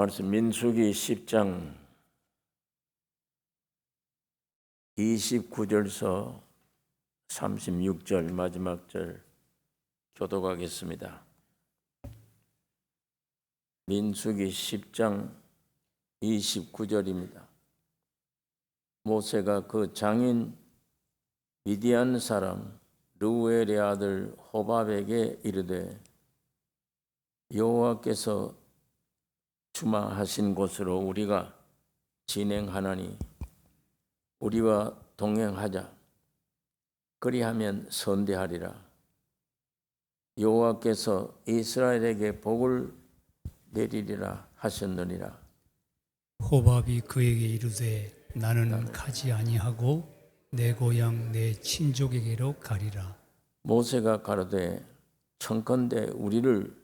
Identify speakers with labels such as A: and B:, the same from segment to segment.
A: 말씀 민수기 10장 29절서 36절 마지막 절 교독하겠습니다. 민수기 10장 29절입니다. 모세가 그 장인 미디안 사람 르우엘의 아들 호밥에게 이르되 여호와께서 주마하신 곳으로 우리가 진행하나니 우리와 동행하자. 그리하면 선대하리라. 여호와께서 이스라엘에게 복을 내리리라 하셨느니라.
B: 호밥이 그에게 이르되 나는 가지 아니하고 내 고향 내 친족에게로 가리라.
A: 모세가 가로되 청컨대 우리를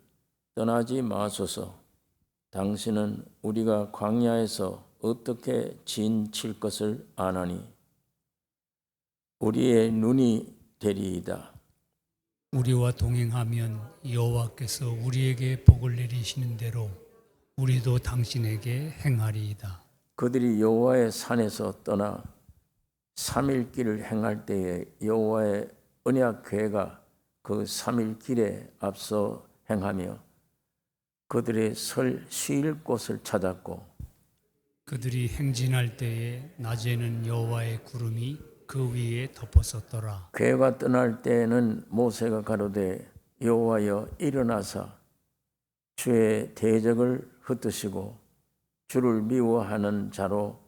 A: 떠나지 마소서. 당신은 우리가 광야에서 어떻게 진칠 것을 아나니 우리의 눈이 되리이다.
B: 우리와 동행하면 여호와께서 우리에게 복을 내리시는 대로 우리도 당신에게 행하리이다.
A: 그들이 여호와의 산에서 떠나 3일 길을 행할 때에 여호와의 언약 궤가 그 3일 길에 앞서 행하며 그들의 설 쉬일 곳을 찾았고
B: 그들이 행진할 때에 낮에는 여호와의 구름이 그 위에 덮었었더라.
A: 궤가 떠날 때에는 모세가 가로되 여호와여 일어나사 주의 대적을 흩으시고 주를 미워하는 자로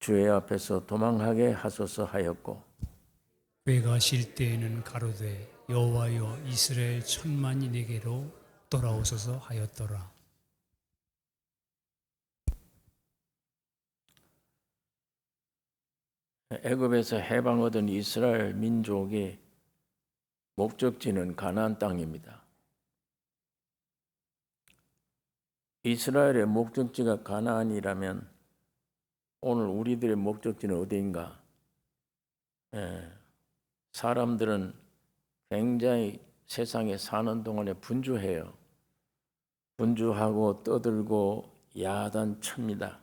A: 주의 앞에서 도망하게 하소서 하였고
B: 궤가 쉴 때에는 가로되 여호와여 이스라엘 천만이 내게로 돌아오소서 하였더라.
A: 애굽에서 해방 얻은 이스라엘 민족의 목적지는 가나안 땅입니다. 이스라엘의 목적지가 가나안이라면 오늘 우리들의 목적지는 어디인가? 사람들은 굉장히 세상에 사는 동안에 분주해요. 분주하고 떠들고 야단칩니다.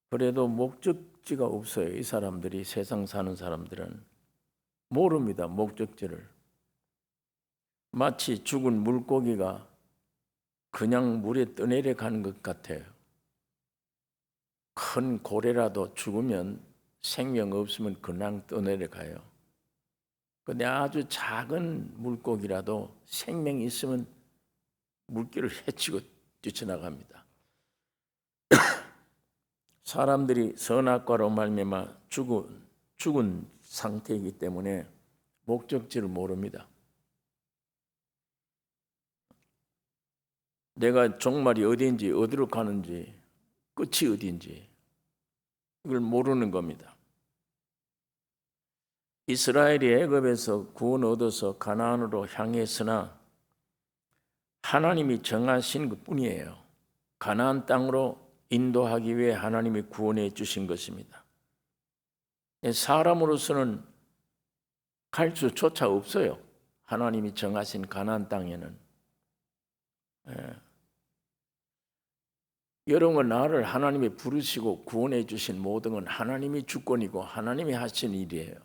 A: 그래도 목적지가 없어요. 이 사람들이 세상 사는 사람들은 모릅니다. 목적지를. 마치 죽은 물고기가 그냥 물에 떠내려 가는 것 같아요. 큰 고래라도 죽으면 생명 없으면 그냥 떠내려 가요. 근데 아주 작은 물고기라도 생명이 있으면 물길을 헤치고 뛰쳐나갑니다. 사람들이 선악과로 말미암아 죽은 상태이기 때문에 목적지를 모릅니다. 내가 종말이 어디인지 어디로 가는지 끝이 어디인지 이걸 모르는 겁니다. 이스라엘이 애굽에서 구원 얻어서 가나안으로 향했으나 하나님이 정하신 것뿐이에요. 가나안 땅으로 인도하기 위해 하나님이 구원해 주신 것입니다. 사람으로서는 갈 수조차 없어요. 하나님이 정하신 가나안 땅에는. 여러분, 나를 하나님이 부르시고 구원해 주신 모든 건 하나님이 주권이고 하나님이 하신 일이에요.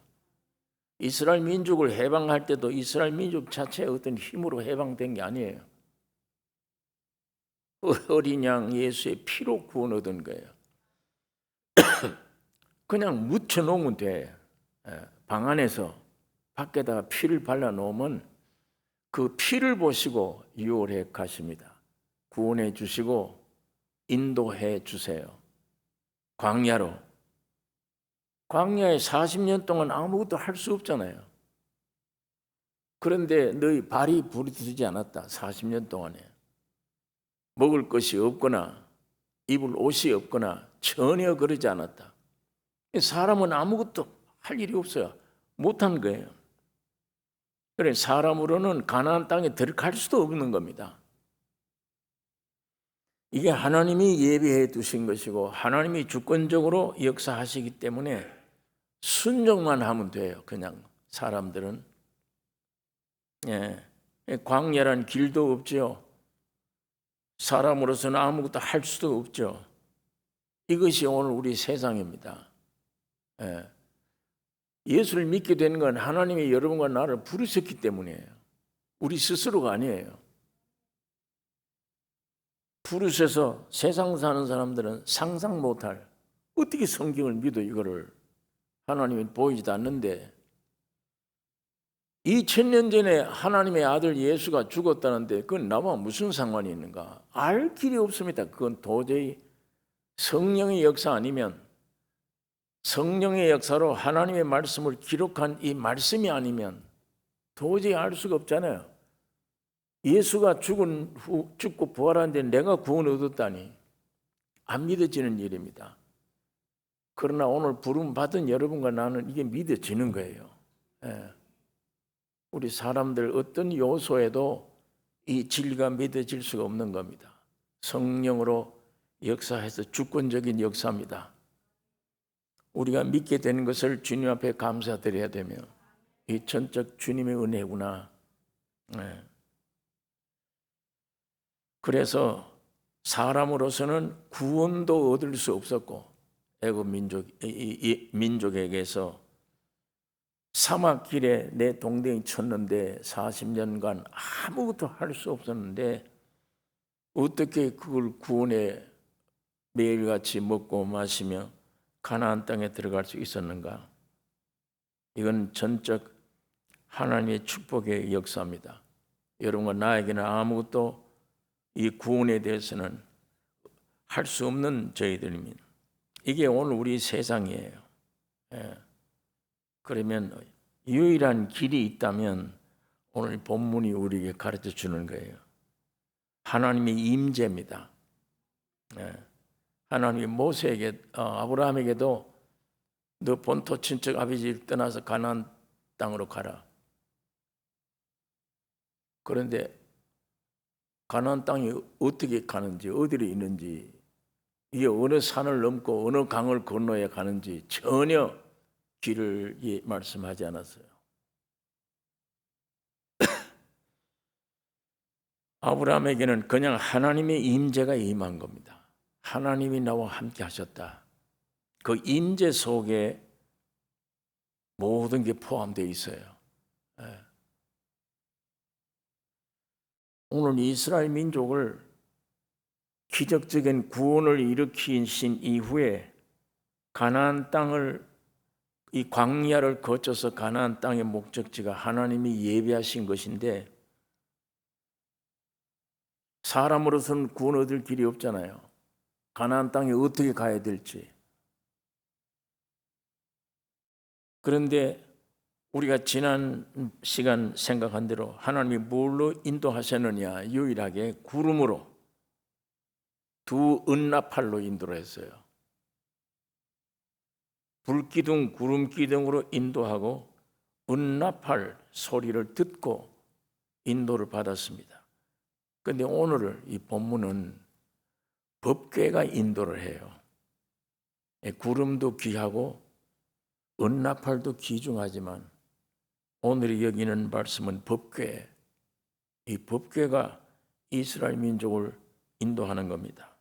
A: 이스라엘 민족을 해방할 때도 이스라엘 민족 자체의 어떤 힘으로 해방된 게 아니에요. 어린 양 예수의 피로 구원 얻은 거예요. 그냥 묻혀놓으면 돼. 방 안에서 밖에다가 피를 발라놓으면 그 피를 보시고 유월해 가십니다. 구원해 주시고 인도해 주세요. 광야로. 광야에 40년 동안 아무것도 할 수 없잖아요. 그런데 너희 발이 부르짖지 않았다. 40년 동안에. 먹을 것이 없거나 입을 옷이 없거나 전혀 그러지 않았다. 사람은 아무것도 할 일이 없어요. 못한 거예요. 그래 사람으로는 가나안 땅에 들어갈 수도 없는 겁니다. 이게 하나님이 예비해 두신 것이고 하나님이 주권적으로 역사하시기 때문에 순종만 하면 돼요. 그냥 사람들은. 광야란 길도 없지요. 사람으로서는 아무것도 할 수도 없죠. 이것이 오늘 우리 세상입니다. 예. 예수를 믿게 된 건 하나님이 여러분과 나를 부르셨기 때문이에요. 우리 스스로가 아니에요. 부르셔서 세상 사는 사람들은 상상 못할, 어떻게 성경을 믿어 이거를 하나님이 보이지도 않는데, 2000년 전에 하나님의 아들 예수가 죽었다는데 그건 나와 무슨 상관이 있는가? 알 길이 없습니다. 그건 도저히 성령의 역사 아니면, 성령의 역사로 하나님의 말씀을 기록한 이 말씀이 아니면 도저히 알 수가 없잖아요. 예수가 죽고 부활하는데 내가 구원을 얻었다니 안 믿어지는 일입니다. 그러나 오늘 부름 받은 여러분과 나는 이게 믿어지는 거예요. 예. 우리 사람들 어떤 요소에도 이 진리가 믿어질 수가 없는 겁니다. 성령으로 역사해서 주권적인 역사입니다. 우리가 믿게 되는 것을 주님 앞에 감사드려야 되며, 이 전적 주님의 은혜구나. 네. 그래서 사람으로서는 구원도 얻을 수 없었고, 애굽 민족에게서 사막길에 내 동댕이 쳤는데 40년간 아무것도 할 수 없었는데 어떻게 그걸 구원에 매일같이 먹고 마시며 가나안 땅에 들어갈 수 있었는가? 이건 전적 하나님의 축복의 역사입니다. 여러분과 나에게는 아무것도 이 구원에 대해서는 할 수 없는 저희들입니다. 이게 오늘 우리 세상이에요. 예. 그러면 유일한 길이 있다면 오늘 본문이 우리에게 가르쳐 주는 거예요. 하나님의 임재입니다. 예. 하나님이 모세에게, 아브라함에게도 너 본토 친척 아버지를 떠나서 가나안 땅으로 가라. 그런데 가나안 땅이 어떻게 가는지, 어디로 있는지, 이게 어느 산을 넘고 어느 강을 건너야 가는지 전혀 길을 말씀하지 않았어요. 아브라함에게는 그냥 하나님의 임재가 임한 겁니다. 하나님이 나와 함께 하셨다. 그 임재 속에 모든 게 포함되어 있어요. 예. 오늘 이스라엘 민족을 기적적인 구원을 일으키신 이후에 가나안 땅을, 이 광야를 거쳐서 가나안 땅의 목적지가 하나님이 예비하신 것인데, 사람으로서는 구원 얻을 길이 없잖아요. 가나안 땅에 어떻게 가야 될지. 그런데 우리가 지난 시간 생각한 대로 하나님이 뭘로 인도하셨느냐? 유일하게 구름으로, 두 은나팔로 인도를 했어요. 불기둥, 구름기둥으로 인도하고 은나팔 소리를 듣고 인도를 받았습니다. 그런데 오늘 이 본문은 법궤가 인도를 해요. 구름도 귀하고 은나팔도 귀중하지만 오늘 여기는 말씀은 법궤, 이 법궤가 이스라엘 민족을 인도하는 겁니다.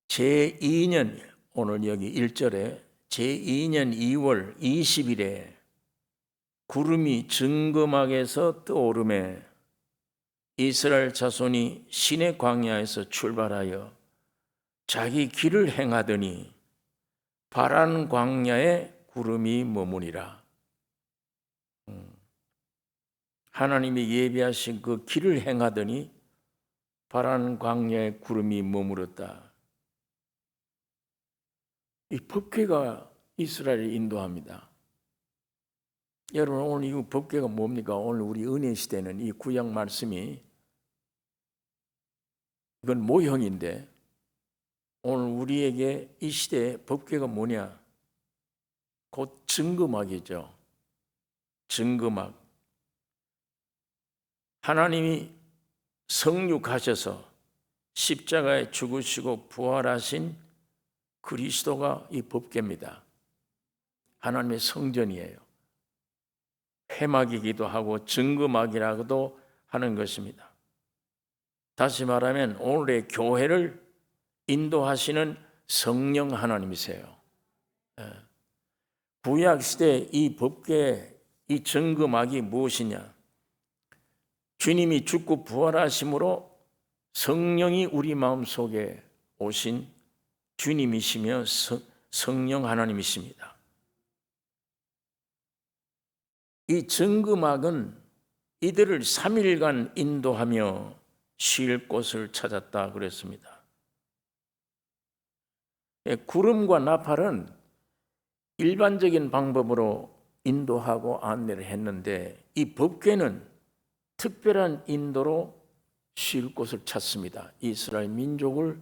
A: 제2년, 오늘 여기 1절에 제2년 2월 20일에 구름이 증거막에서 떠오르매 이스라엘 자손이 시내 광야에서 출발하여 자기 길을 행하더니 파란 광야에 구름이 머무니라. 하나님이 예비하신 그 길을 행하더니 파란 광야에 구름이 머무렀다. 이 법궤가 이스라엘을 인도합니다. 여러분, 오늘 이 법궤가 뭡니까? 오늘 우리 은혜 시대는 이 구약 말씀이, 이건 모형인데 오늘 우리에게 이 시대의 법궤가 뭐냐? 곧 증거막이죠. 증거막. 하나님이 성육하셔서 십자가에 죽으시고 부활하신 그리스도가 이 법궤입니다. 하나님의 성전이에요. 회막이기도 하고 증거막이라고도 하는 것입니다. 다시 말하면 오늘의 교회를 인도하시는 성령 하나님이세요. 구약 시대 이 법궤, 이 정금막이 무엇이냐? 주님이 죽고 부활하심으로 성령이 우리 마음속에 오신 주님이시며 성령 하나님이십니다. 이 정금막은 이들을 3일간 인도하며 쉴 곳을 찾았다 그랬습니다. 구름과 나팔은 일반적인 방법으로 인도하고 안내를 했는데 이 법궤는 특별한 인도로 쉴 곳을 찾습니다. 이스라엘 민족을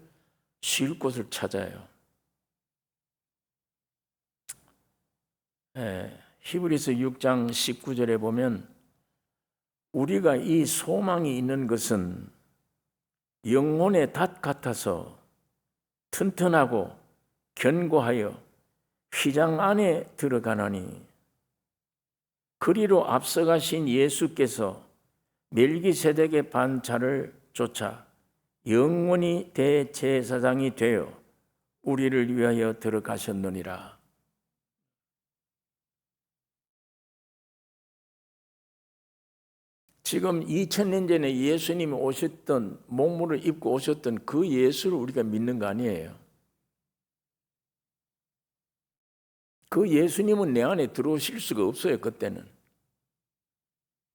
A: 쉴 곳을 찾아요. 히브리서 6장 19절에 보면 우리가 이 소망이 있는 것은 영혼의 닷 같아서 튼튼하고 견고하여 휘장 안에 들어가나니 그리로 앞서가신 예수께서 멜기세덱의 반차를 쫓아 영원히 대제사장이 되어 우리를 위하여 들어가셨느니라. 지금 2000년 전에 예수님이 오셨던, 몸물을 입고 오셨던 그 예수를 우리가 믿는 거 아니에요. 그 예수님은 내 안에 들어오실 수가 없어요.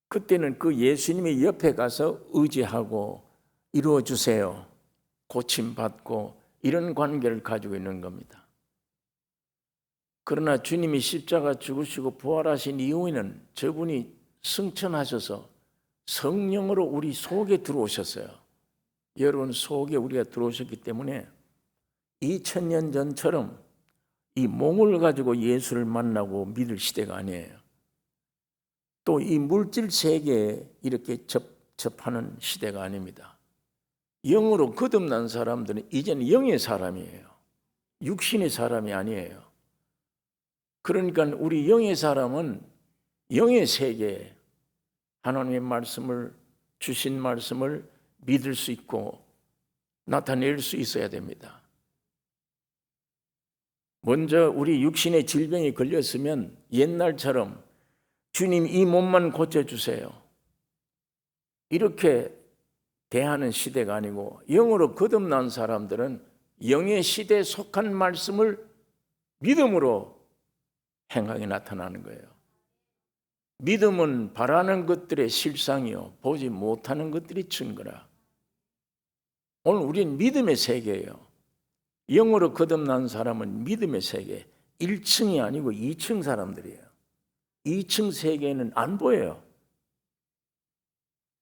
A: 그때는 그 예수님의 옆에 가서 의지하고 이루어 주세요, 고침받고 이런 관계를 가지고 있는 겁니다. 그러나 주님이 십자가 죽으시고 부활하신 이후에는 저분이 승천하셔서 성령으로 우리 속에 들어오셨어요. 여러분 속에 우리가 들어오셨기 때문에 2000년 전처럼 이 몸을 가지고 예수를 만나고 믿을 시대가 아니에요. 또 이 물질 세계에 이렇게 접하는 시대가 아닙니다. 영으로 거듭난 사람들은 이제는 영의 사람이에요. 육신의 사람이 아니에요. 그러니까 우리 영의 사람은 영의 세계에 하나님의 말씀을, 주신 말씀을 믿을 수 있고 나타낼 수 있어야 됩니다. 먼저 우리 육신의 질병이 걸렸으면 옛날처럼 주님 이 몸만 고쳐주세요, 이렇게 대하는 시대가 아니고 영으로 거듭난 사람들은 영의 시대에 속한 말씀을 믿음으로 행하게 나타나는 거예요. 믿음은 바라는 것들의 실상이요 보지 못하는 것들이 증거라. 오늘 우리는 믿음의 세계예요. 영으로 거듭난 사람은 믿음의 세계, 1층이 아니고 2층 사람들이에요. 2층 세계는 안 보여요.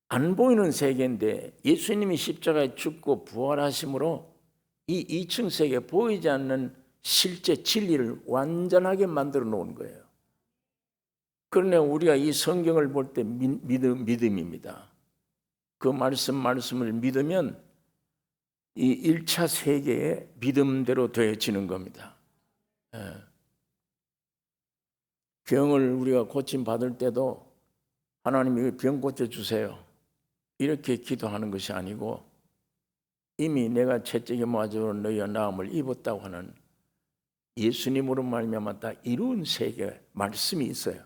A: 안 보이는 세계인데 예수님이 십자가에 죽고 부활하심으로 이 2층 세계, 보이지 않는 실제 진리를 완전하게 만들어 놓은 거예요. 그러나 우리가 이 성경을 볼 때 믿음입니다. 그 말씀을 믿으면 이 1차 세계의 믿음대로 되어지는 겁니다. 병을 우리가 고침받을 때도 하나님이 병 고쳐주세요, 이렇게 기도하는 것이 아니고 이미 내가 채찍에 맞으러 너희의 나음을 입었다고 하는 예수님으로 말미암아 다 이룬 세계 말씀이 있어요.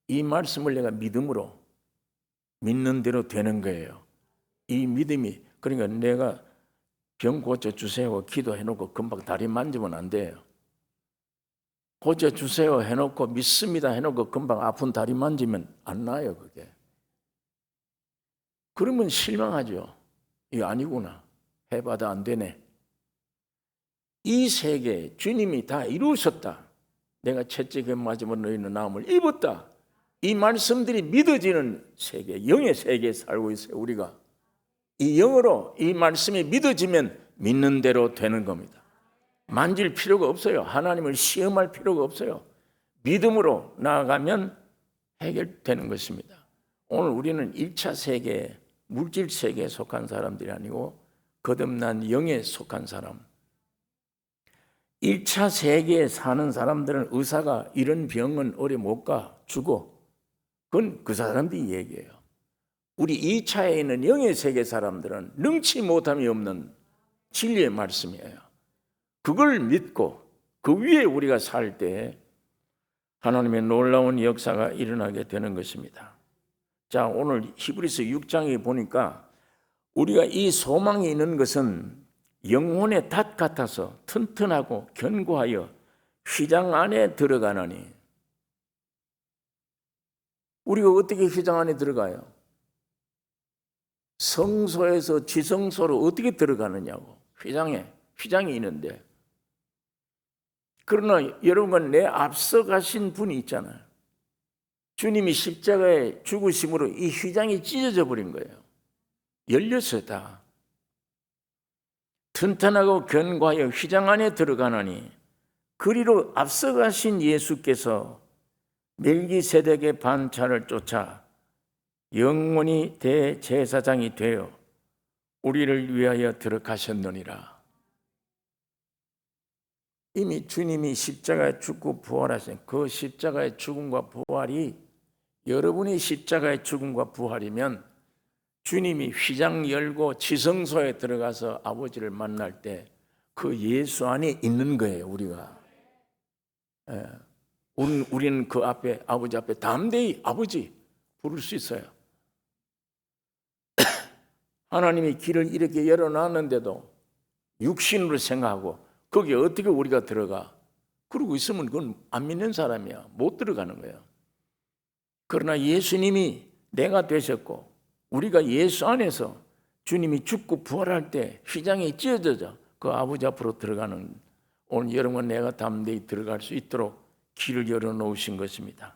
A: 이 말씀을 내가 믿음으로 믿는 대로 되는 거예요. 이 믿음이, 그러니까 내가 병 고쳐주세요 기도해놓고 금방 다리 만지면 안 돼요. 고쳐주세요 해놓고 믿습니다 해놓고 금방 아픈 다리 만지면 안 나요. 그게 그러면 실망하죠. 이거 아니구나, 해봐도 안 되네. 이 세계 주님이 다 이루셨다, 내가 채찍에 맞으면 너희는 나음을 입었다, 이 말씀들이 믿어지는 세계, 영의 세계에 살고 있어요. 우리가 이 영으로 이 말씀이 믿어지면 믿는 대로 되는 겁니다. 만질 필요가 없어요. 하나님을 시험할 필요가 없어요. 믿음으로 나아가면 해결되는 것입니다. 오늘 우리는 1차 세계, 물질 세계에 속한 사람들이 아니고 거듭난 영에 속한 사람. 1차 세계에 사는 사람들은 의사가 이런 병은 오래 못 가, 죽어. 그건 그 사람들이 얘기해요. 우리 2차에 있는 영의 세계 사람들은 능치 못함이 없는 진리의 말씀이에요. 그걸 믿고 그 위에 우리가 살 때 하나님의 놀라운 역사가 일어나게 되는 것입니다. 자, 오늘 히브리서 6장에 보니까 우리가 이 소망이 있는 것은 영혼의 닷 같아서 튼튼하고 견고하여 휘장 안에 들어가느니. 우리가 어떻게 휘장 안에 들어가요? 성소에서 지성소로 어떻게 들어가느냐고. 휘장이 있는데. 그러나 여러분, 내 앞서 가신 분이 있잖아요. 주님이 십자가에 죽으심으로 이 휘장이 찢어져 버린 거예요. 열렸어요, 다. 튼튼하고 견고하여 휘장 안에 들어가느니 그리로 앞서 가신 예수께서 멜기세덱의 반차를 쫓아 영원히 대제사장이 되어 우리를 위하여 들어가셨느니라. 이미 주님이 십자가에 죽고 부활하신 그 십자가의 죽음과 부활이 여러분의 십자가의 죽음과 부활이면 주님이 휘장 열고 지성소에 들어가서 아버지를 만날 때 그 예수 안에 있는 거예요, 우리가. 우리는 그 앞에, 아버지 앞에 담대히 아버지 부를 수 있어요. 하나님이 길을 이렇게 열어놨는데도 육신으로 생각하고 거기에 어떻게 우리가 들어가? 그러고 있으면 그건 안 믿는 사람이야. 못 들어가는 거예요. 그러나 예수님이 내가 되셨고 우리가 예수 안에서 주님이 죽고 부활할 때 휘장이 찢어져 그 아버지 앞으로 들어가는, 오늘 여러분 내가 담대히 들어갈 수 있도록 길을 열어놓으신 것입니다.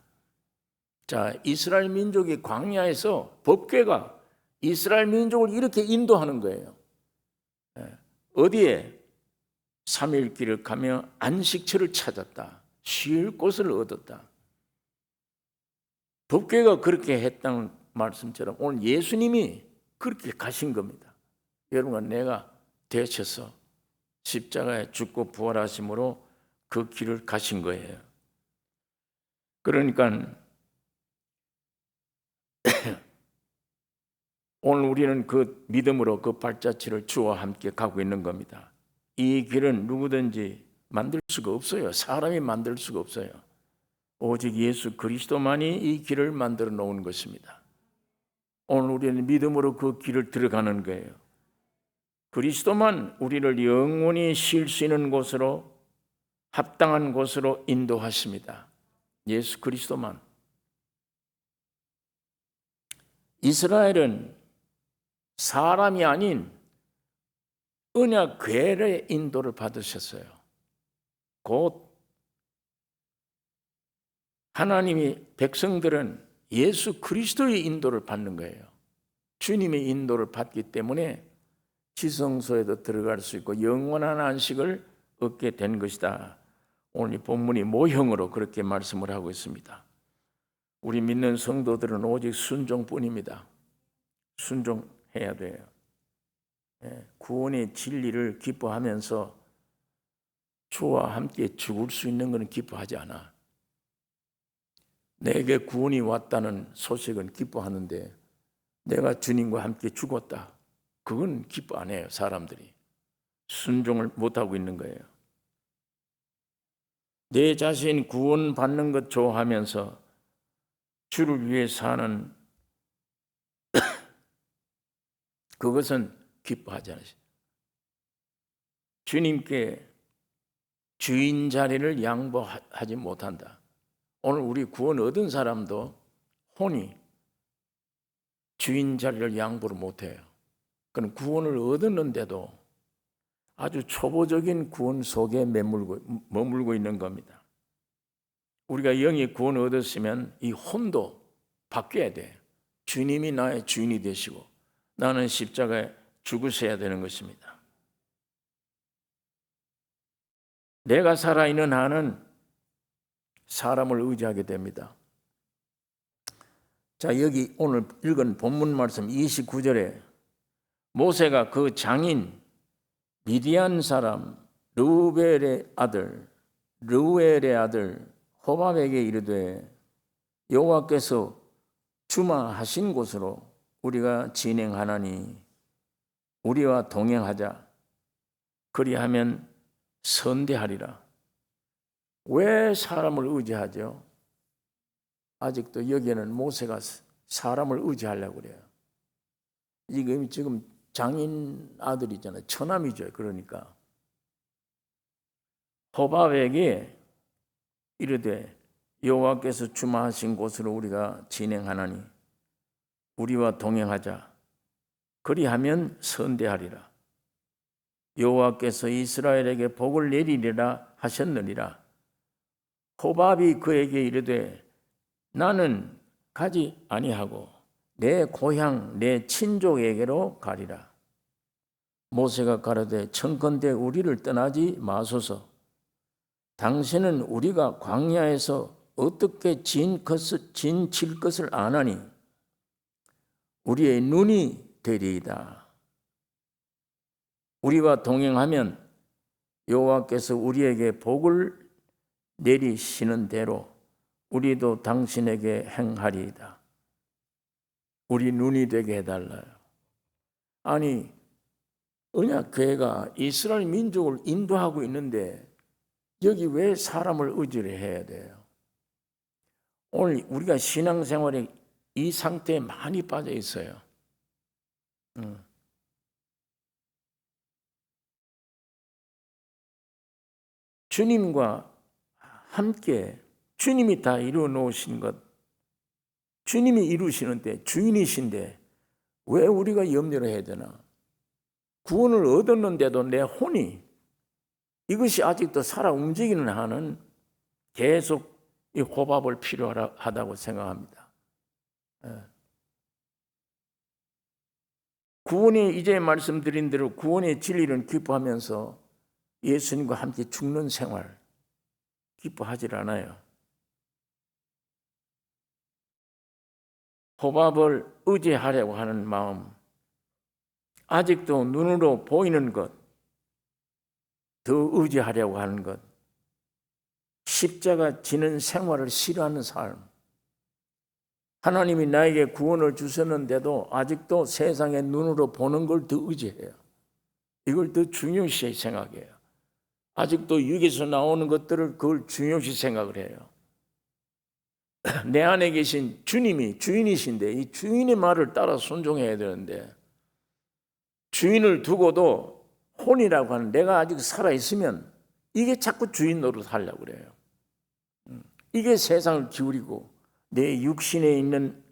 A: 자, 이스라엘 민족이 광야에서 법궤가 이스라엘 민족을 이렇게 인도하는 거예요. 어디에? 3일 길을 가며 안식처를 찾았다. 쉴 곳을 얻었다. 법궤가 그렇게 했다는 말씀처럼 오늘 예수님이 그렇게 가신 겁니다. 여러분, 내가 되셔서 십자가에 죽고 부활하심으로 그 길을 가신 거예요. 그러니까 오늘 우리는 그 믿음으로 그 발자취를 주와 함께 가고 있는 겁니다. 이 길은 누구든지 만들 수가 없어요. 사람이 만들 수가 없어요. 오직 예수 그리스도만이 이 길을 만들어 놓은 것입니다. 오늘 우리는 믿음으로 그 길을 들어가는 거예요. 그리스도만 우리를 영원히 쉴 수 있는 곳으로, 합당한 곳으로 인도하십니다. 예수 그리스도만. 이스라엘은 사람이 아닌 언약 궤의 인도를 받으셨어요. 곧 하나님이 백성들은 예수 그리스도의 인도를 받는 거예요. 주님의 인도를 받기 때문에 지성소에도 들어갈 수 있고 영원한 안식을 얻게 된 것이다. 오늘 이 본문이 모형으로 그렇게 말씀을 하고 있습니다. 우리 믿는 성도들은 오직 순종뿐입니다. 순종해야 돼요. 구원의 진리를 기뻐하면서 주와 함께 죽을 수 있는 것은 기뻐하지 않아. 내게 구원이 왔다는 소식은 기뻐하는데 내가 주님과 함께 죽었다, 그건 기뻐 안 해요. 사람들이 순종을 못하고 있는 거예요. 내 자신 구원받는 것 좋아하면서 주를 위해 사는 그것은 기뻐하지 않으시. 주님께 주인 자리를 양보하지 못한다. 오늘 우리 구원 얻은 사람도 혼이 주인 자리를 양보를 못해요. 그럼 구원을 얻었는데도 아주 초보적인 구원 속에 머물고 있는 겁니다. 우리가 영의 구원을 얻었으면 이 혼도 바뀌어야 돼. 주님이 나의 주인이 되시고 나는 십자가에 죽으셔야 되는 것입니다. 내가 살아있는 한은 사람을 의지하게 됩니다. 자, 여기 오늘 읽은 본문 말씀 29절에 모세가 그 장인 미디안 사람 르우엘의 아들 호밥에게 이르되 여호와께서 주마하신 곳으로 우리가 진행하나니 우리와 동행하자. 그리하면 선대하리라. 왜 사람을 의지하죠? 아직도 여기에는 모세가 사람을 의지하려고 그래요. 이게 지금 장인 아들이잖아요. 처남이죠. 그러니까 호밥에게 이르되 여호와께서 주마하신 곳으로 우리가 진행하나니 우리와 동행하자. 그리하면 선대하리라. 여호와께서 이스라엘에게 복을 내리리라 하셨느니라. 호밥이 그에게 이르되 나는 가지 아니하고 내 고향 내 친족에게로 가리라. 모세가 가로되 청컨대 우리를 떠나지 마소서. 당신은 우리가 광야에서 어떻게 진칠 것을 아나니 우리의 눈이 되리이다. 우리와 동행하면 여호와께서 우리에게 복을 내리시는 대로 우리도 당신에게 행하리이다. 우리 눈이 되게 해달라요. 아니, 언약궤가 이스라엘 민족을 인도하고 있는데 여기 왜 사람을 의지를 해야 돼요? 오늘 우리가 신앙생활에 이 상태에 많이 빠져 있어요. 주님과 함께 주님이 다 이루어 놓으신 것, 주님이 이루시는데 주인이신데 왜 우리가 염려를 해야 되나? 구원을 얻었는데도 내 혼이 이것이 아직도 살아 움직이는 한은 계속 이 호밥을 필요하다고 생각합니다. 구원이 이제 말씀드린 대로 구원의 진리를 기뻐하면서 예수님과 함께 죽는 생활 기뻐하질 않아요. 호밥을 의지하려고 하는 마음, 아직도 눈으로 보이는 것, 더 의지하려고 하는 것, 십자가 지는 생활을 싫어하는 삶, 하나님이 나에게 구원을 주셨는데도 아직도 세상의 눈으로 보는 걸 더 의지해요. 이걸 더 중요시 생각해요. 아직도 육에서 나오는 것들을 그걸 중요시 생각을 해요. 내 안에 계신 주님이 주인이신데 이 주인의 말을 따라 순종해야 되는데 주인을 두고도 혼이라고 하는 내가 아직 살아있으면 이게 자꾸 주인 노릇하려고 그래요. 이게 세상을 기울이고 내 육신에 있는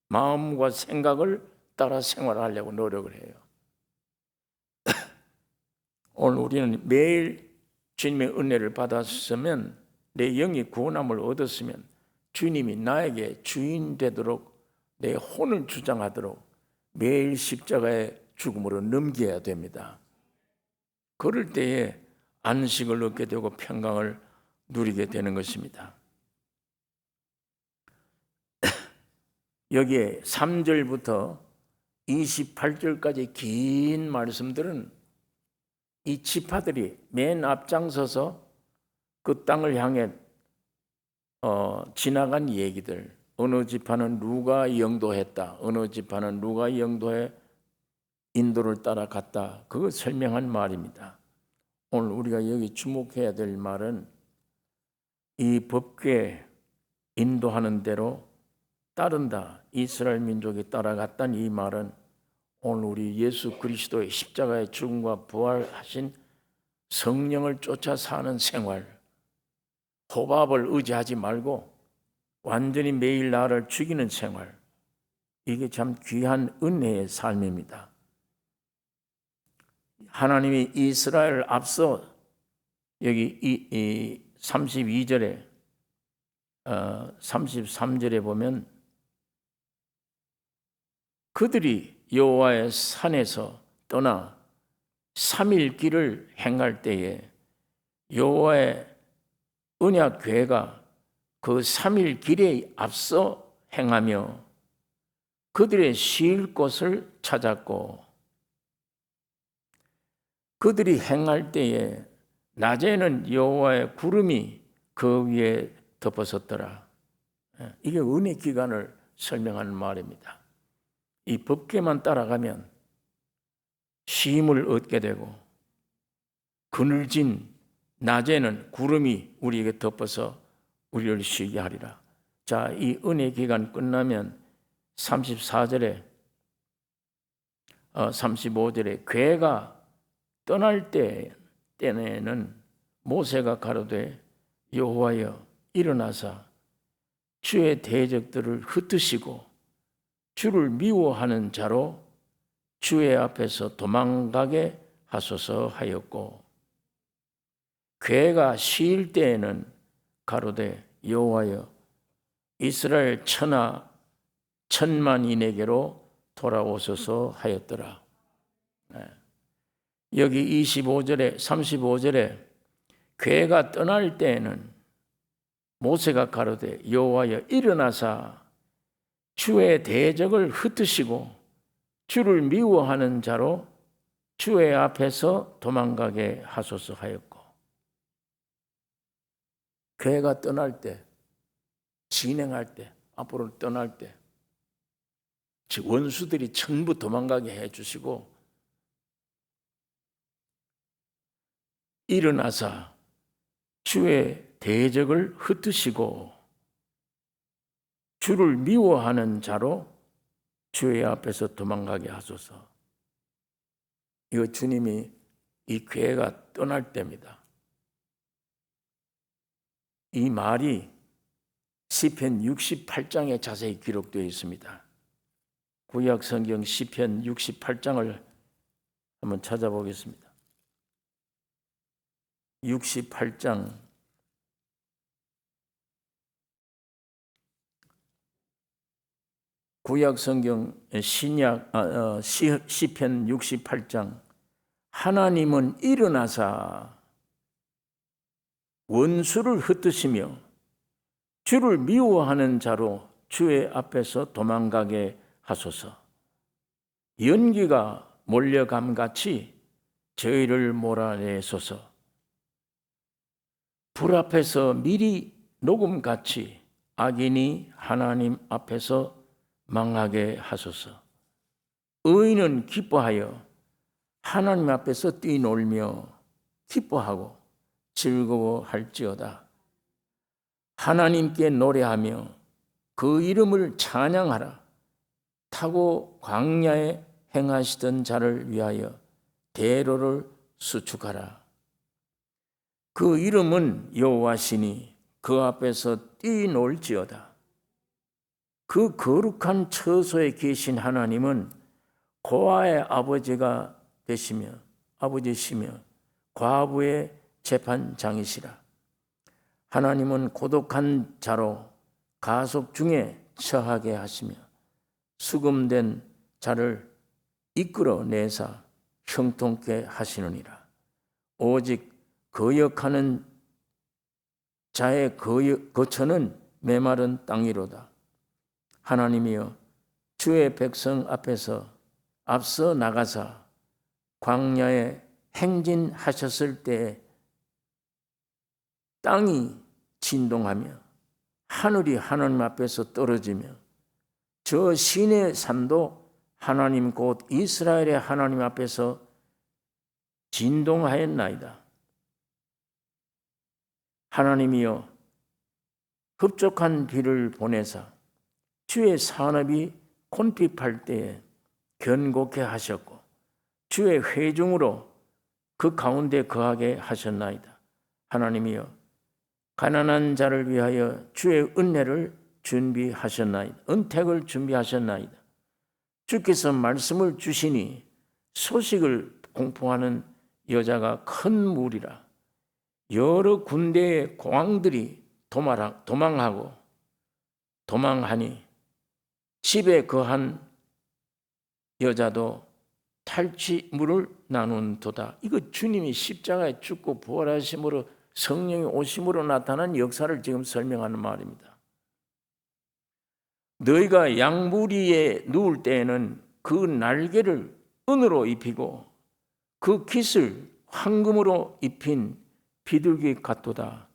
A: 마음과 생각을 따라 생활하려고 노력을 해요. 오늘 우리는 매일 주님의 은혜를 받았으면 내 영이 구원함을 얻었으면 주님이 나에게 주인 되도록 내 혼을 주장하도록 매일 십자가의 죽음으로 넘겨야 됩니다. 그럴 때에 안식을 얻게 되고 평강을 누리게 되는 것입니다. 여기에 3절부터 28절까지 긴 말씀들은 이 지파들이 맨 앞장서서 그 땅을 향해 지나간 얘기들, 어느 지파는 누가 영도했다, 어느 지파는 누가 영도해 인도를 따라갔다, 그걸 설명한 말입니다. 오늘 우리가 여기 주목해야 될 말은 이 법궤 인도하는 대로 따른다, 이스라엘 민족이 따라갔다는 이 말은 오늘 우리 예수 그리스도의 십자가의 죽음과 부활하신 성령을 쫓아 사는 생활, 호밥을 의지하지 말고 완전히 매일 나를 죽이는 생활, 이게 참 귀한 은혜의 삶입니다. 하나님이 이스라엘을 앞서 여기 이 32절에 33절에 보면 그들이 여호와의 산에서 떠나 3일 길을 행할 때에 여호와의 언약궤가 그 3일 길에 앞서 행하며 그들의 쉴 곳을 찾았고 그들이 행할 때에 낮에는 여호와의 구름이 그 위에 덮어섰더라. 이게 은혜 기간을 설명하는 말입니다. 이 법궤만 따라가면 쉼을 얻게 되고 그늘진 낮에는 구름이 우리에게 덮어서 우리를 쉬게 하리라. 자, 이 은혜 기간 끝나면 34절에 35절에 괴가 떠날 때에는 모세가 가로되 여호와여 일어나사 주의 대적들을 흩으시고 주를 미워하는 자로 주의 앞에서 도망가게 하소서 하였고, 괴가 쉴 때에는 가로되 여호와여 이스라엘 천만이 내게로 돌아오소서 하였더라. 여기 25절에 35절에 괴가 떠날 때에는 모세가 가로되 여호와여 일어나사 주의 대적을 흩으시고 주를 미워하는 자로 주의 앞에서 도망가게 하소서 하였고, 괴가 떠날 때, 진행할 때, 앞으로 떠날 때 원수들이 전부 도망가게 해주시고, 일어나사 주의 대적을 흩으시고 주를 미워하는 자로 주의 앞에서 도망가게 하소서. 이거 주님이 이 괴가 떠날 때입니다. 이 말이 시편 68장에 자세히 기록되어 있습니다. 구약 성경 시편 68장을 한번 찾아보겠습니다. 68장 구약 성경 시편 68장 하나님은 일어나사 원수를 흩으시며 주를 미워하는 자로 주의 앞에서 도망가게 하소서. 연기가 몰려감같이 저희를 몰아내소서. 불 앞에서 미리 녹음같이 악인이 하나님 앞에서 망하게 하소서. 의인은 기뻐하여 하나님 앞에서 뛰놀며 기뻐하고 즐거워할지어다. 하나님께 노래하며 그 이름을 찬양하라. 타고 광야에 행하시던 자를 위하여 대로를 수축하라. 그 이름은 여호와시니 그 앞에서 뛰놀지어다. 그 거룩한 처소에 계신 하나님은 고아의 아버지시며 과부의 재판장이시라. 하나님은 고독한 자로 가속 중에 처하게 하시며 수금된 자를 이끌어내사 형통케 하시느니라. 오직 거역하는 자의 거처는 메마른 땅이로다. 하나님이여 주의 백성 앞에서 앞서 나가사 광야에 행진하셨을 때 땅이 진동하며 하늘이 하나님 앞에서 떨어지며 저 시내 산도 하나님 곧 이스라엘의 하나님 앞에서 진동하였나이다. 하나님이여 흡족한 비를 보내사 주의 산업이 곤핍할 때에 견고케 하셨고 주의 회중으로 그 가운데 거하게 하셨나이다. 하나님이여 가난한 자를 위하여 주의 은혜를 준비하셨나이다. 은택을 준비하셨나이다. 주께서 말씀을 주시니 소식을 공포하는 여자가 큰 무리라. 여러 군대의 공황들이 도망하니 집에 거한 여자도 탈취물을 나눈도다. 이거 주님이 십자가에 죽고 부활하심으로 성령이 오심으로 나타난 역사를 지금 설명하는 말입니다. 너희가 양무리에 누울 때에는 그 날개를 은으로 입히고 그 깃을 황금으로 입힌 비둘기 같도다.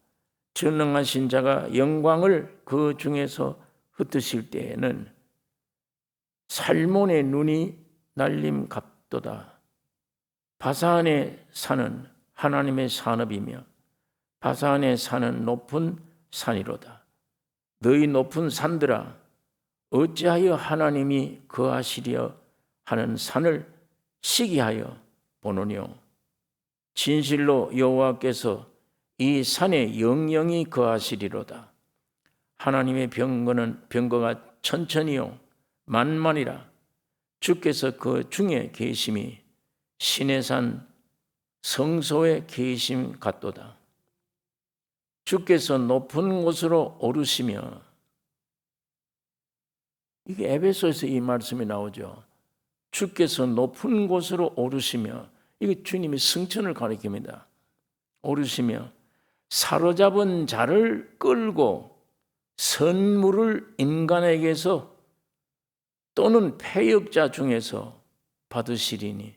A: 전능하신 자가 영광을 그 중에서 흩으실 때에는 살몬의 눈이 날림 같도다. 바산의 산은 하나님의 산업이며 바산의 산은 높은 산이로다. 너희 높은 산들아, 어찌하여 하나님이 거하시려 하는 산을 시기하여 보느뇨. 진실로 여호와께서 이 산에 영영히 거하시리로다. 하나님의 병거가 천천히요 만만이라. 주께서 그 중에 계심이 신의 산 성소에 계심 같도다. 주께서 높은 곳으로 오르시며, 이게 에베소에서 이 말씀이 나오죠. 주께서 높은 곳으로 오르시며, 이게 주님이 승천을 가리킵니다. 오르시며 사로잡은 자를 끌고 선물을 인간에게서 또는 패역자 중에서 받으시니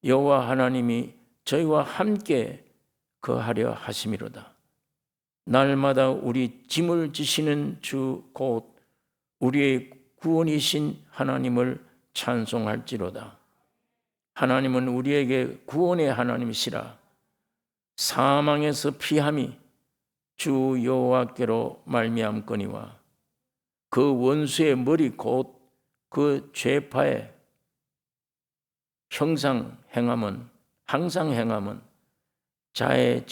A: 여호와 하나님이 저희와 함께 거하려 하심이로다. 날마다 우리 짐을 지시는 주 곧 우리의 구원이신 하나님을 찬송할지로다. 하나님은 우리에게 구원의 하나님이시라. 사망에서 피함이 주 여호와께로 말미암거니와 그 원수의 머리 곧 그 죄파의 항상 행함은 자의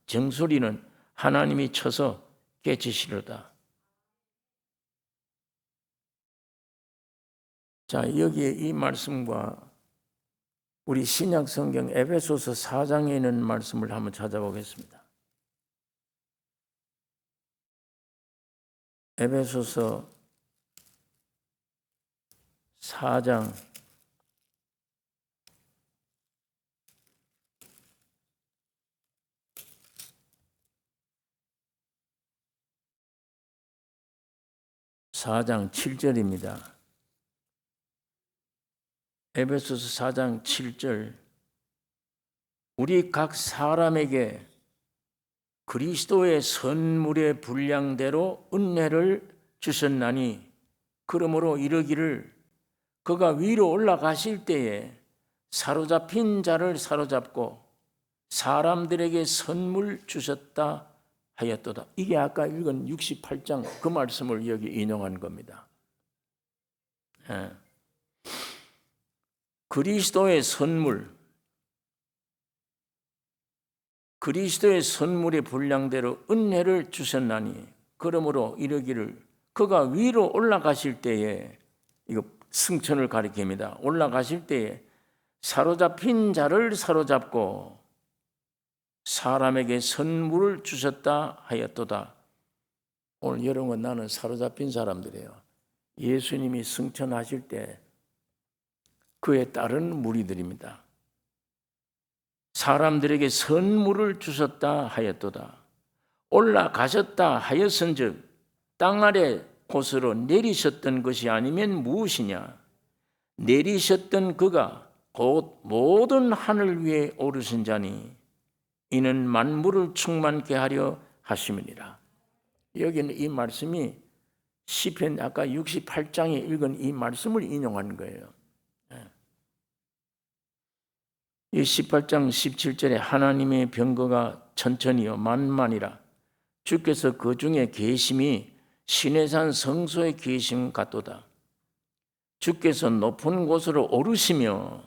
A: 정수리는 하나님이 쳐서 깨치시려다. 자, 여기에 이 말씀과 우리 신약 성경 에베소서 4장에 있는 말씀을 한번 찾아보겠습니다. 에베소서 4장 7절입니다. 에베소서 4장 7절. 우리 각 사람에게 그리스도의 선물의 분량대로 은혜를 주셨나니 그러므로 이르기를 그가 위로 올라가실 때에 사로잡힌 자를 사로잡고 사람들에게 선물 주셨다 하였도다. 이게 아까 읽은 68장 그 말씀을 여기 인용한 겁니다. 그리스도의 선물의 분량대로 은혜를 주셨나니 그러므로 이르기를 그가 위로 올라가실 때에, 이거 승천을 가리킵니다. 올라가실 때에 사로잡힌 자를 사로잡고 사람에게 선물을 주셨다 하였도다. 오늘 여러분, 나는 사로잡힌 사람들이에요. 예수님이 승천하실 때 그에 따른 무리들입니다. 사람들에게 선물을 주셨다 하였도다. 올라가셨다 하였은즉 땅 아래 곳으로 내리셨던 것이 아니면 무엇이냐? 내리셨던 그가 곧 모든 하늘 위에 오르신 자니 이는 만물을 충만케 하려 하심이니라. 여기는 이 말씀이 시편 아까 68장에 읽은 이 말씀을 인용한 거예요. 이 18장 17절에 하나님의 병거가 천천히요 만만이라. 주께서 그 중에 계심이 신의 산 성소에 계심 같도다. 주께서 높은 곳으로 오르시며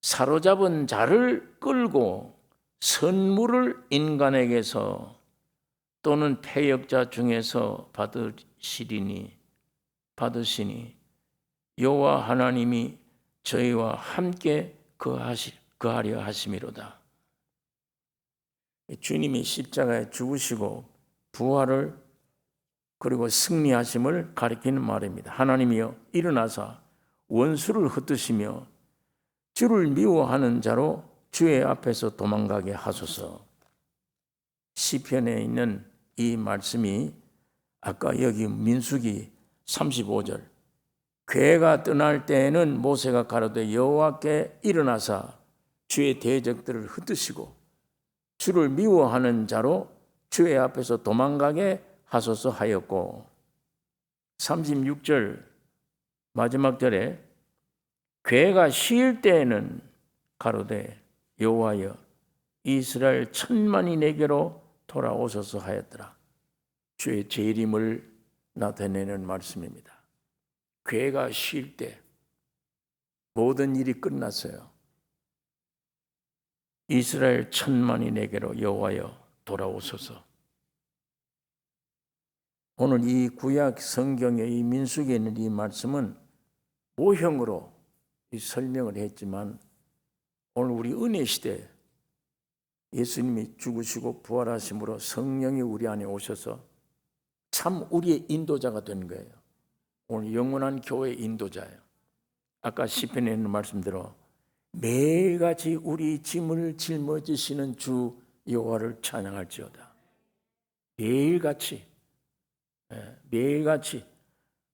A: 사로잡은 자를 끌고 선물을 인간에게서 또는 패역자 중에서 받으시니 여호와 하나님이 저희와 함께 거하려 하심이로다. 주님이 십자가에 죽으시고 부활을 그리고 승리하심을 가리키는 말입니다. 하나님이여 일어나사 원수를 흩으시며 주를 미워하는 자로 주의 앞에서 도망가게 하소서. 시편에 있는 이 말씀이 아까 여기 민수기 35절, 괴가 떠날 때에는 모세가 가로되 여호와께 일어나사 주의 대적들을 흩으시고 주를 미워하는 자로 주의 앞에서 도망가게 하소서 하였고, 36절 마지막 절에 괴가 쉴 때에는 가로되 여호와여 이스라엘 천만이 내게로 돌아오소서 하였더라. 주의 재림을 나타내는 말씀입니다. 괴가 쉴 때 모든 일이 끝났어요. 이스라엘 천만이 내게로 여호와여 돌아오소서. 오늘 이 구약 성경의 이 민수기에 있는 이 말씀은 모형으로 이 설명을 했지만 오늘 우리 은혜 시대 예수님이 죽으시고 부활하심으로 성령이 우리 안에 오셔서 참 우리의 인도자가 된 거예요. 오늘 영원한 교회의 인도자예요. 아까 시편에 있는 말씀대로 매일같이 우리 짐을 짊어지시는 주 여호와를 찬양할지어다. 매일같이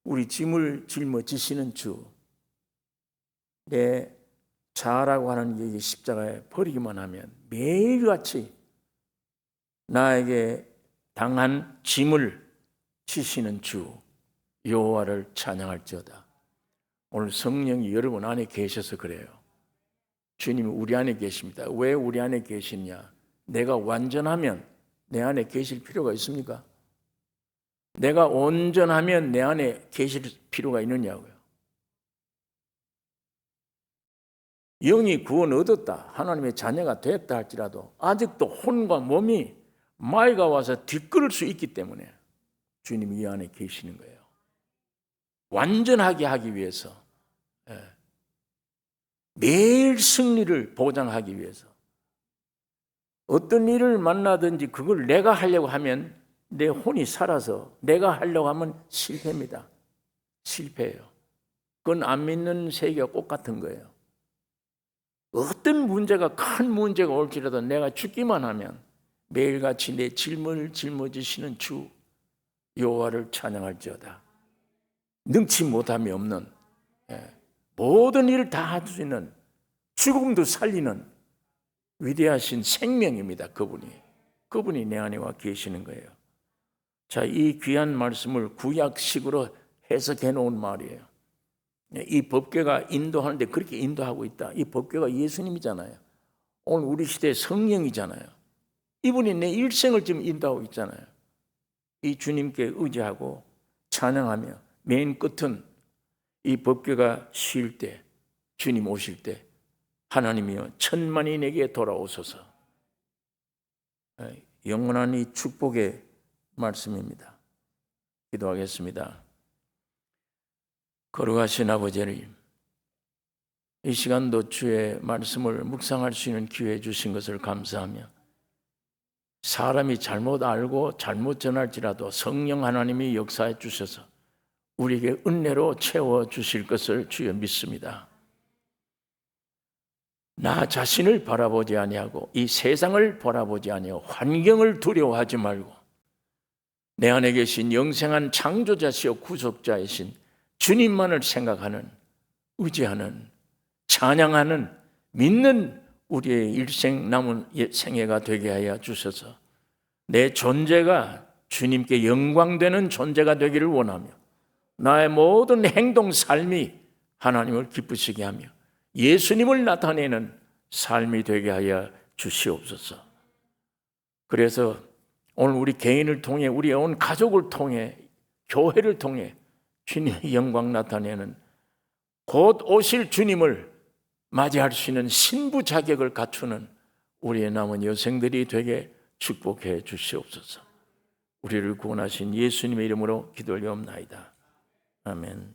A: 우리 짐을 짊어지시는 주, 내 자라고 하는 이 십자가에 버리기만 하면 매일같이 나에게 당한 짐을 지시는 주 여호와를 찬양할지어다. 오늘 성령이 여러분 안에 계셔서 그래요. 주님이 우리 안에 계십니다. 왜 우리 안에 계시냐? 내가 완전하면 내 안에 계실 필요가 있습니까? 내가 온전하면 내 안에 계실 필요가 있느냐고요. 영이 구원 얻었다, 하나님의 자녀가 됐다 할지라도 아직도 혼과 몸이 마이가 와서 뒷걸을 수 있기 때문에 주님이 이 안에 계시는 거예요. 완전하게 하기 위해서, 매일 승리를 보장하기 위해서, 어떤 일을 만나든지 그걸 내가 하려고 하면 내 혼이 살아서 내가 하려고 하면 실패입니다. 실패해요. 그건 안 믿는 세계가 똑같은 거예요. 어떤 문제가 큰 문제가 올지라도 내가 죽기만 하면 매일같이 내 짐을 짊어지시는 주 여호와를 찬양할지어다. 능치 못함이 없는, 모든 일을 다 할 수 있는, 죽음도 살리는 위대하신 생명입니다. 그분이 내 안에 와 계시는 거예요. 자, 이 귀한 말씀을 구약식으로 해석해 놓은 말이에요. 이 법궤가 인도하는데 그렇게 인도하고 있다. 이 법궤가 예수님이잖아요. 오늘 우리 시대의 성령이잖아요. 이분이 내 일생을 지금 인도하고 있잖아요. 이 주님께 의지하고 찬양하며 맨 끝은 이 법궤가 쉴 때, 주님 오실 때 하나님이여 천만이 내게 돌아오소서. 영원한 이 축복의 말씀입니다. 기도하겠습니다. 거룩하신 아버지 하나님, 이 시간도 주의 말씀을 묵상할 수 있는 기회 주신 것을 감사하며 사람이 잘못 알고 잘못 전할지라도 성령 하나님이 역사해 주셔서 우리에게 은혜로 채워 주실 것을 주여 믿습니다. 나 자신을 바라보지 아니하고 이 세상을 바라보지 아니하고 환경을 두려워하지 말고 내 안에 계신 영생한 창조자시여 구속자이신 주님만을 생각하는, 의지하는, 찬양하는, 믿는 우리의 일생 남은 생애가 되게 하여 주셔서 내 존재가 주님께 영광되는 존재가 되기를 원하며 나의 모든 행동, 삶이 하나님을 기쁘시게 하며 예수님을 나타내는 삶이 되게 하여 주시옵소서. 그래서 오늘 우리 개인을 통해, 우리 온 가족을 통해, 교회를 통해 주님의 영광 나타내는 곧 오실 주님을 맞이할 수 있는 신부 자격을 갖추는 우리의 남은 여생들이 되게 축복해 주시옵소서. 우리를 구원하신 예수님의 이름으로 기도 올리옵나이다. 아멘.